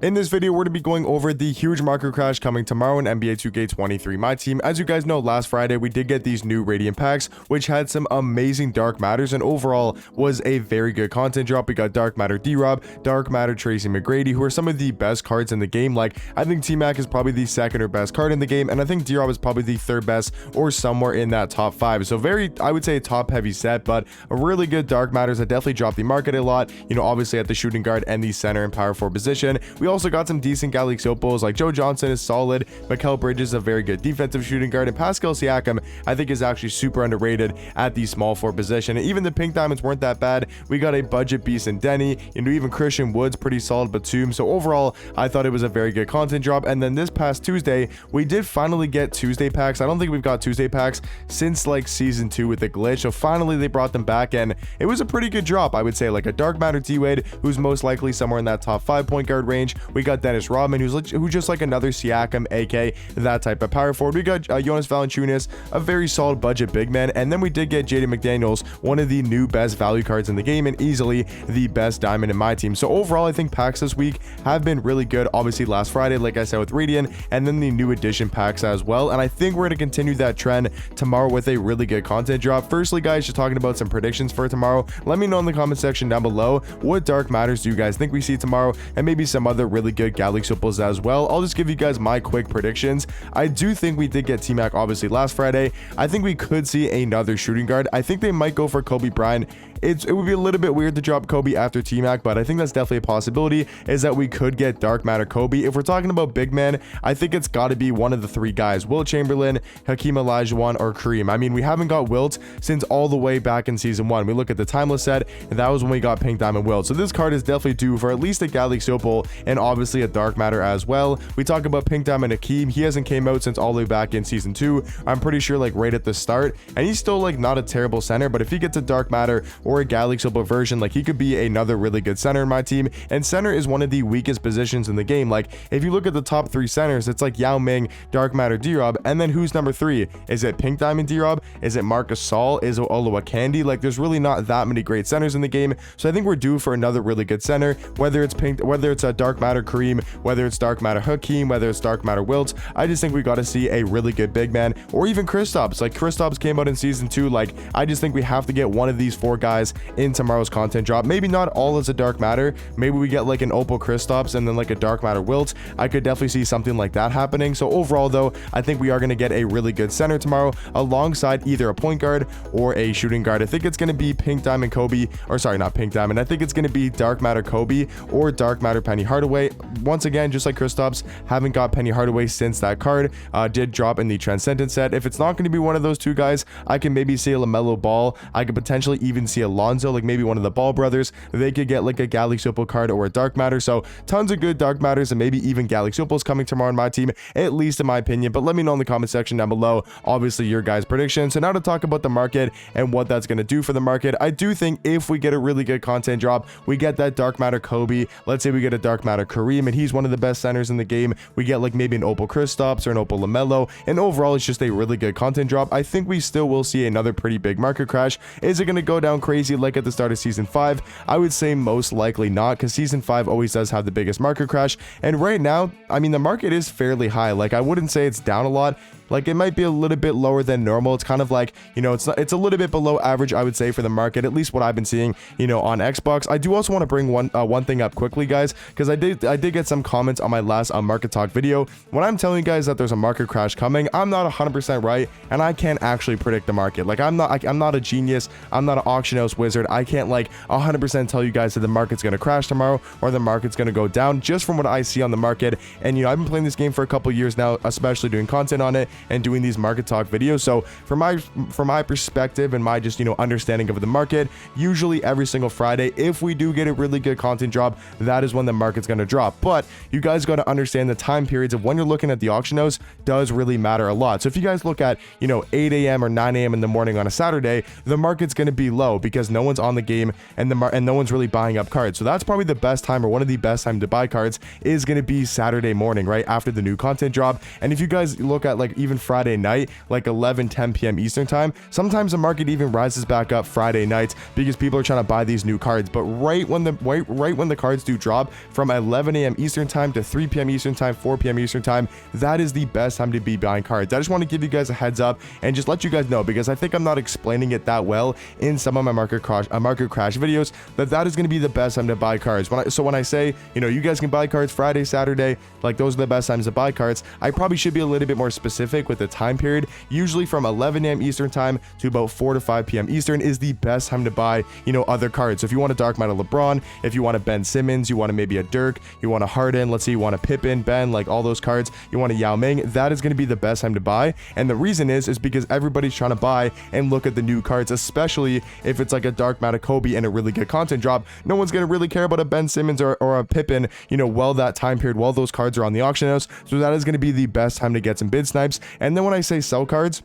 In this video, we're going to be going over the huge market crash coming tomorrow in NBA 2K23 Myteam. As you guys know, last Friday, we did get these new Radiant packs, which had some amazing Dark Matters and overall was a very good content drop. We got Dark Matter D-Rob, Dark Matter Tracy McGrady, who are some of the best cards in the game. Like, I think T-Mac is probably the second or best card in the game, and I think D-Rob is probably the third best or somewhere in that top 5. So very, I would say, a top heavy set, but a really good Dark Matters that definitely dropped the market a lot, you know, obviously at the shooting guard and the center and power forward position. We also got some decent Galaxy Opals, like Joe Johnson is solid, Mikal Bridges is a very good defensive shooting guard, and Pascal Siakam I think is actually super underrated at the small forward position. And even the pink diamonds weren't that bad. We got a budget beast in Denny, you know, even Christian Wood's pretty solid Batum. So overall, I thought it was a very good content drop. And then this past Tuesday, we did finally get Tuesday packs. I don't think we've got Tuesday packs since like season 2 with the glitch. So finally they brought them back, and it was a pretty good drop, I would say. Like a Dark Matter D-Wade, who's most likely somewhere in that top 5 point guard range. We got Dennis Rodman, who's just like another Siakam, AK, that type of power forward. We got Jonas Valanciunas, a very solid budget big man, and then we did get Jaden McDaniels, one of the new best value cards in the game and easily the best diamond in my team. So overall, I think packs this week have been really good. Obviously last Friday, like I said, with Radiant, and then the new edition packs as well, and I think we're going to continue that trend tomorrow with a really good content drop. Firstly, guys, just talking about some predictions for tomorrow. Let me know in the comment section down below what Dark Matters do you guys think we see tomorrow, and maybe some other really good Galaxy Opals as well. I'll just give you guys my quick predictions. I do think we did get T-Mac obviously last Friday. I think we could see another shooting guard. I think they might go for Kobe Bryant. It would be a little bit weird to drop Kobe after T-Mac, but I think that's definitely a possibility, is that we could get Dark Matter Kobe. If we're talking about big man, I think it's got to be one of the 3 guys: Wilt Chamberlain, Hakeem Olajuwon, or Kareem. I mean, we haven't got Wilt since all the way back in season 1. We look at the Timeless set, and that was when we got Pink Diamond Wilt. So this card is definitely due for at least a Galaxy Opal and obviously a Dark Matter as well. We talk about Pink Diamond Hakeem. He hasn't came out since all the way back in season 2. I'm pretty sure like right at the start, and he's still like not a terrible center, but if he gets a Dark Matter or a Galaxy Opal version, like he could be another really good center in my team. And center is one of the weakest positions in the game. Like if you look at the top 3 centers, it's like Yao Ming, Dark Matter D-Rob, and then who's number 3? Is it Pink Diamond D-Rob? Is it Marcus Gasol? Is it Olowokandi? Like there's really not that many great centers in the game. So I think we're due for another really good center, whether it's Pink, whether it's a Dark Matter Kareem, whether it's Dark Matter Hakeem, whether it's Dark Matter Wilt. I just think we got to see a really good big man, or even Kristaps. Like Kristaps came out in season 2. Like I just think we have to get one of these 4 guys in tomorrow's content drop. Maybe not all as a Dark Matter. Maybe we get like an Opal Kristaps and then like a Dark Matter Wilt. I could definitely see something like that happening. So overall though, I think we are going to get a really good center tomorrow alongside either a point guard or a shooting guard. I think it's going to be Pink Diamond Kobe, or sorry, not Pink Diamond. I think it's going to be Dark Matter Kobe or Dark Matter Penny Hardaway. Once again, just like Kristaps, haven't got Penny Hardaway since that card did drop in the Transcendent set. If it's not going to be one of those 2 guys, I can maybe see a LaMelo Ball. I could potentially even see Alonzo, like maybe one of the Ball brothers. They could get like a Galaxy Opal card or a Dark Matter. So tons of good Dark Matters and maybe even Galaxy Opals coming tomorrow in my team, at least in my opinion. But let me know in the comment section down below, obviously, your guys' predictions. So now to talk about the market and what that's going to do for the market. I do think if we get a really good content drop, we get that Dark Matter Kobe. Let's say we get a Dark Matter Kareem, and he's one of the best centers in the game. We get like maybe an Opal Kristaps or an Opal LaMelo, and overall it's just a really good content drop. I think we still will see another pretty big market crash. Is it going to go down crazy like at the start of season 5? I would say most likely not, because season 5 always does have the biggest market crash, and right now, I mean, the market is fairly high. Like I wouldn't say it's down a lot. Like it might be a little bit lower than normal. It's kind of like, you know, it's a little bit below average, I would say, for the market, at least what I've been seeing, you know, on Xbox. I do also want to bring one thing up quickly, guys, because I did get some comments on my last market talk video. When I'm telling you guys that there's a market crash coming, I'm not 100% right, and I can't actually predict the market. Like I'm not a genius. I'm not an auction house wizard. I can't like 100% tell you guys that the market's going to crash tomorrow or the market's going to go down, just from what I see on the market. And you know, I've been playing this game for a couple years now, especially doing content on it and doing these market talk videos. So from my perspective and my just, you know, understanding of the market, usually every single Friday, if we do get a really good content drop, that is when the market's going to drop. But you guys got to understand the time periods of when you're looking at the auction house does really matter a lot. So if you guys look at, you know, 8 a.m. or 9 a.m. in the morning on a Saturday, the market's going to be low because no one's on the game and no one's really buying up cards. So that's probably the best time, or one of the best time to buy cards, is going to be Saturday morning, right after the new content drop. And if you guys look at like even even Friday night, like 11-10 p.m. Eastern time. Sometimes the market even rises back up Friday nights because people are trying to buy these new cards. But right when the cards do drop from 11 a.m. Eastern time to 3 p.m. Eastern time, 4 p.m. Eastern time, that is the best time to be buying cards. I just want to give you guys a heads up and just let you guys know, because I think I'm not explaining it that well in some of my market crash videos, that is going to be the best time to buy cards. When I say, you know, you guys can buy cards Friday, Saturday, like those are the best times to buy cards, I probably should be a little bit more specific with the time period. Usually from 11 a.m. Eastern time to about 4 to 5 p.m. Eastern is the best time to buy, you know, other cards. So if you want a dark matter LeBron, if you want a Ben Simmons, you want a maybe a Dirk, you want a Harden, let's say you want a Pippen, Ben, like all those cards, you want a Yao Ming, that is going to be the best time to buy. And the reason is because everybody's trying to buy and look at the new cards, especially if it's like a dark matter Kobe and a really good content drop. No one's going to really care about a Ben Simmons or a Pippen, you know, while that time period, while those cards are on the auction house. So that is going to be the best time to get some bid snipes. And then when I say sell cards,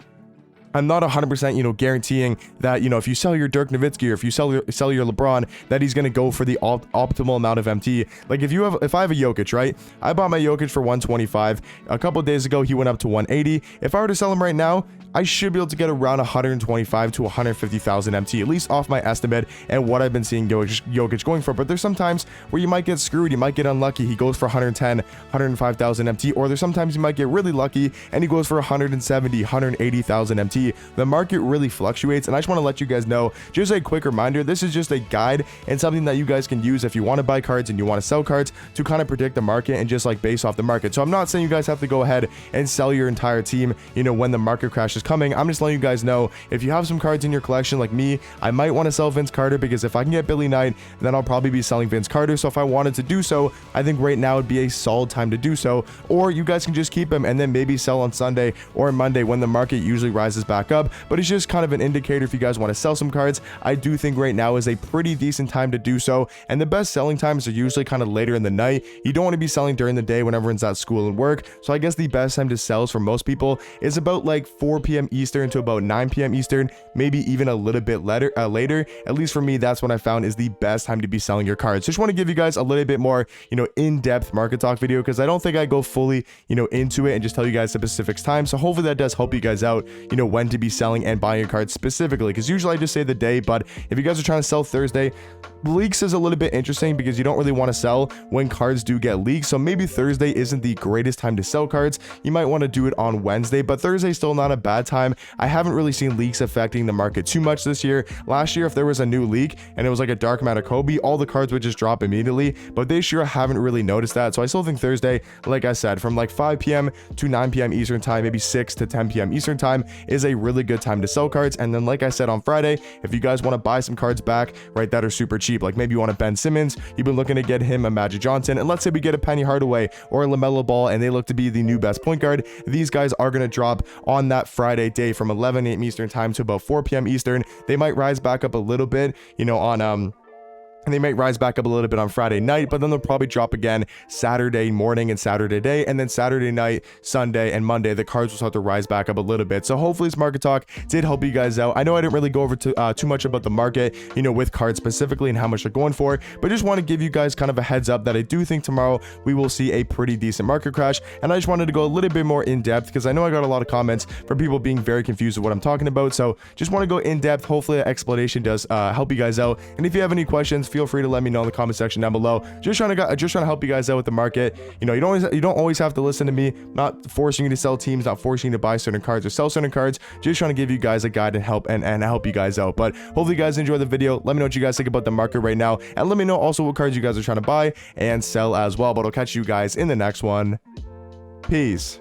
I'm not 100%, you know, guaranteeing that, you know, if you sell your Dirk Nowitzki or if you sell your LeBron, that he's going to go for the optimal amount of MT. Like if I have a Jokic, right? I bought my Jokic for 125. A couple of days ago, he went up to 180. If I were to sell him right now, I should be able to get around 125 to 150,000 MT, at least off my estimate and what I've been seeing Jokic going for. But there's some times where you might get screwed, you might get unlucky. He goes for 110, 105,000 MT, or there's sometimes you might get really lucky and he goes for 170, 180,000 MT. The market really fluctuates, and I just want to let you guys know, just a quick reminder, this is just a guide and something that you guys can use if you want to buy cards and you want to sell cards to kind of predict the market and just like base off the market. So I'm not saying you guys have to go ahead and sell your entire team, you know, when the market crash is coming. I'm just letting you guys know, if you have some cards in your collection like me, I might want to sell Vince Carter, because if I can get Billy Knight, then I'll probably be selling Vince Carter. So if I wanted to do so, I think right now would be a solid time to do so. Or you guys can just keep him and then maybe sell on Sunday or Monday when the market usually rises back up. But it's just kind of an indicator if you guys want to sell some cards. I do think right now is a pretty decent time to do so, and the best selling times are usually kind of later in the night. You don't want to be selling during the day when everyone's at school and work. So I guess the best time to sell for most people is about like 4 p.m. Eastern to about 9 p.m. Eastern, maybe even a little bit later. At least for me, that's what I found is the best time to be selling your cards. Just want to give you guys a little bit more, you know, in-depth market talk video, because I don't think I go fully, you know, into it and just tell you guys the specifics time. So hopefully that does help you guys out, you know, when to be selling and buying your cards specifically, because usually I just say the day. But if you guys are trying to sell Thursday, leaks is a little bit interesting because you don't really want to sell when cards do get leaked. So maybe Thursday isn't the greatest time to sell cards. You might want to do it on Wednesday, but Thursday's still not a bad time. I haven't really seen leaks affecting the market too much this year. Last year, if there was a new leak and it was like a dark matter Kobe, all the cards would just drop immediately. But this year I haven't really noticed that. So I still think Thursday, like I said, from like 5 p.m. to 9 p.m. Eastern time, maybe 6 to 10 p.m. Eastern time is a really good time to sell cards. And then, like I said, on Friday, if you guys want to buy some cards back, right, that are super cheap, like maybe you want a Ben Simmons, you've been looking to get him a Magic Johnson, and let's say we get a Penny Hardaway or a LaMelo Ball and they look to be the new best point guard, these guys are going to drop on that Friday day from 11 a.m. Eastern time to about 4 p.m. Eastern. They might rise back up a little bit, you know, and they might rise back up a little bit on Friday night, but then they'll probably drop again Saturday morning and Saturday day, and then Saturday night, Sunday, and Monday, the cards will start to rise back up a little bit. So hopefully this market talk did help you guys out. I know I didn't really go over too much about the market, you know, with cards specifically and how much they're going for, but just want to give you guys kind of a heads up that I do think tomorrow we will see a pretty decent market crash. And I just wanted to go a little bit more in depth because I know I got a lot of comments from people being very confused with what I'm talking about. So just want to go in depth. Hopefully that explanation does help you guys out. And if you have any questions, feel free to let me know in the comment section down below. Just trying to help you guys out with the market. You know, you don't always have to listen to me. Not forcing you to sell teams, not forcing you to buy certain cards or sell certain cards. Just trying to give you guys a guide and help you guys out. But hopefully you guys enjoy the video. Let me know what you guys think about the market right now, and let me know also what cards you guys are trying to buy and sell as well. But I'll catch you guys in the next one. Peace.